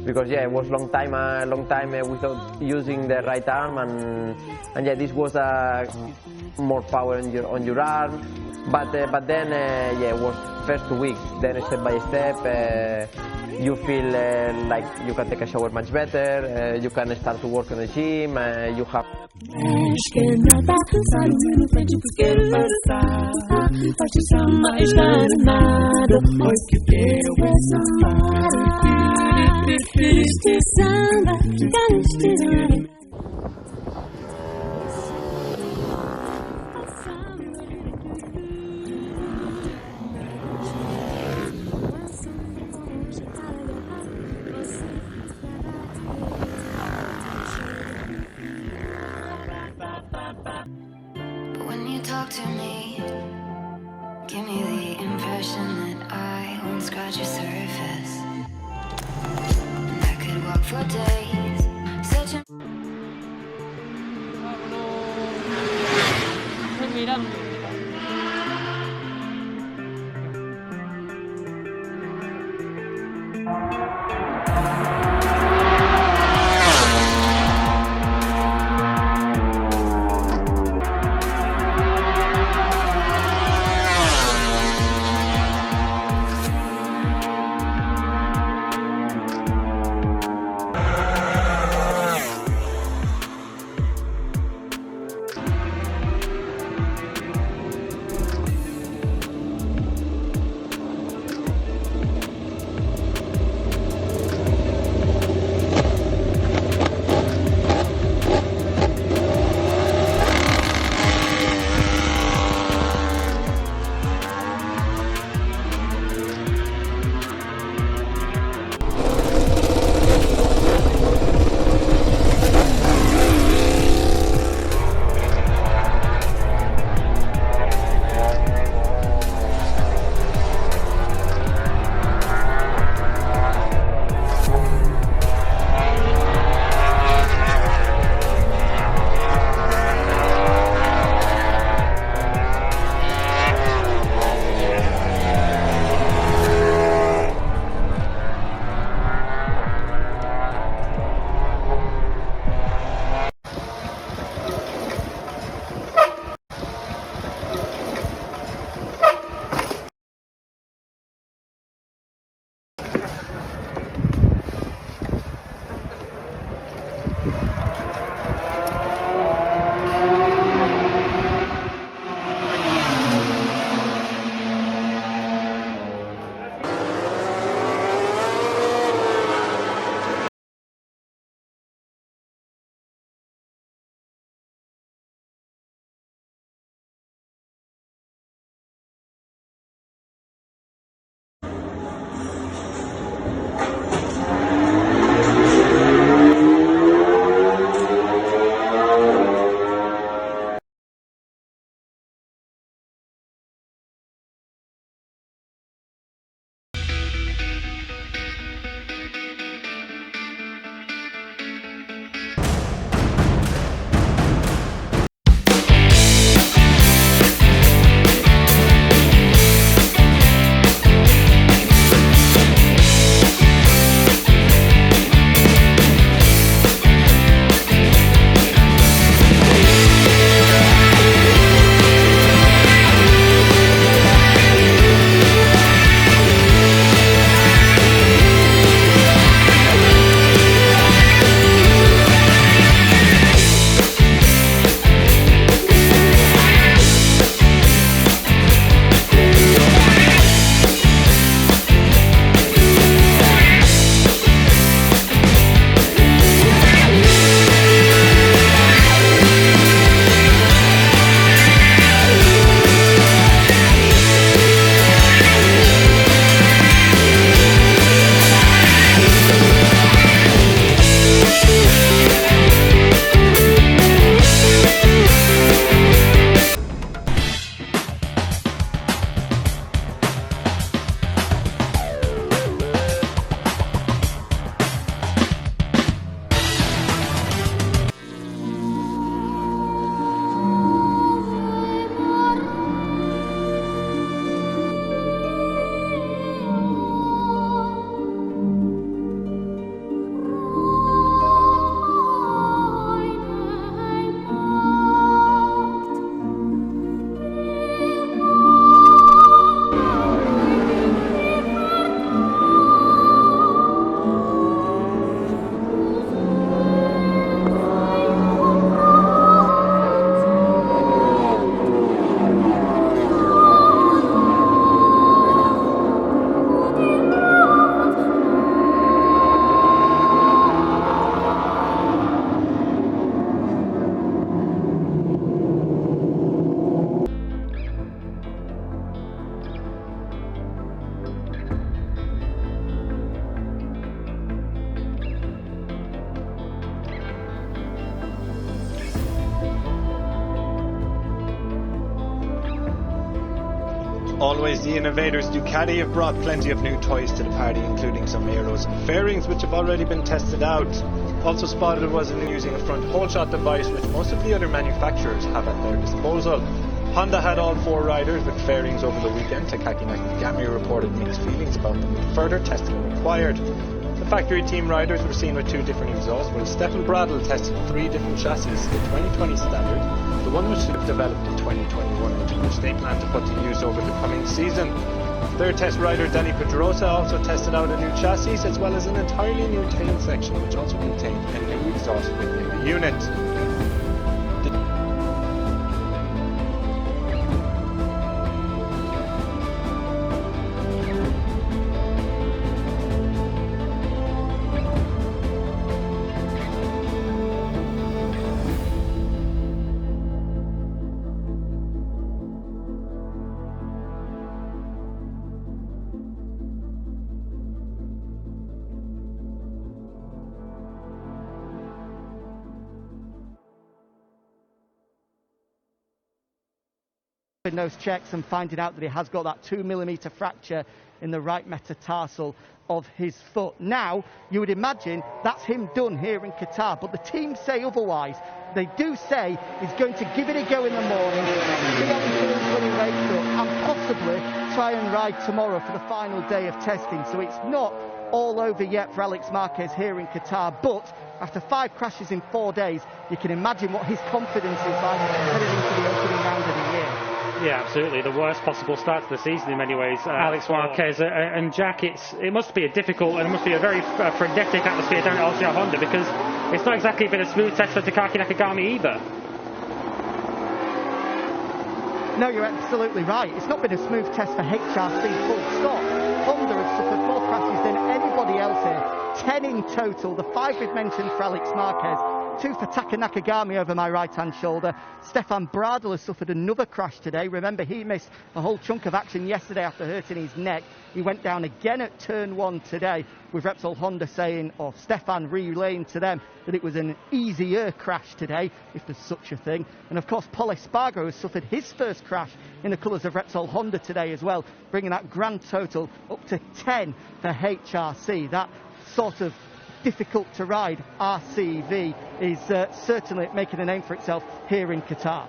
because yeah, it was long time without using the right arm, and yeah, this was more power on your arm. But then yeah, it was first 2 weeks. Then step by step, you feel like you can take a shower much better. You can start to work in the gym. You have. When you talk to me, give me the impression that I won't scratch your surface. And I could walk for days, searching. always the innovators Ducati have brought plenty of new toys to the party, including some aeros and fairings which have already been tested out. Also spotted was using a front hole shot device which most of the other manufacturers have at their disposal. Honda had all 4 riders with fairings over the weekend. Takaki Nakagami reported mixed feelings about them, with further testing required. The factory team riders were seen with 2 different exhausts, while Stefan Bradl tested 3 different chassis, the 2020 standard, the one which was developed in 2021 and which they plan to put to use over the coming season. Their test rider Danny Pedrosa also tested out a new chassis as well as an entirely new tail section which also contained a new exhaust within the unit. Those checks and finding out that he has got that 2mm fracture in the right metatarsal of his foot. Now, you would imagine that's him done here in Qatar, but the team say otherwise. They do say he's going to give it a go in the morning, see how he feels when he wakes up, and possibly try and ride tomorrow for the final day of testing. So it's not all over yet for Alex Marquez here in Qatar, but after 5 crashes in 4 days, you can imagine what his confidence is like heading into the opening round of the year. Yeah, absolutely. The worst possible start to the season in many ways. Alex Marquez and Jack, it must be a difficult and it must be a very frenetic atmosphere down at LCR Honda, because it's not exactly been a smooth test for Takaki Nakagami either. No, you're absolutely right. It's not been a smooth test for HRC, full stop. Honda have suffered more crashes than anybody else here. 10 in total. The 5 we've mentioned for Alex Marquez. 2 for Taka Nakagami over my right-hand shoulder. Stefan Bradl has suffered another crash today. Remember, he missed a whole chunk of action yesterday after hurting his neck. He went down again at turn 1 today, with Repsol Honda saying, or Stefan relaying to them, that it was an easier crash today, if there's such a thing. And of course, Pol Espargaro has suffered his first crash in the colours of Repsol Honda today as well, bringing that grand total up to 10 for HRC. That sort of difficult to ride RCV is certainly making a name for itself here in Qatar.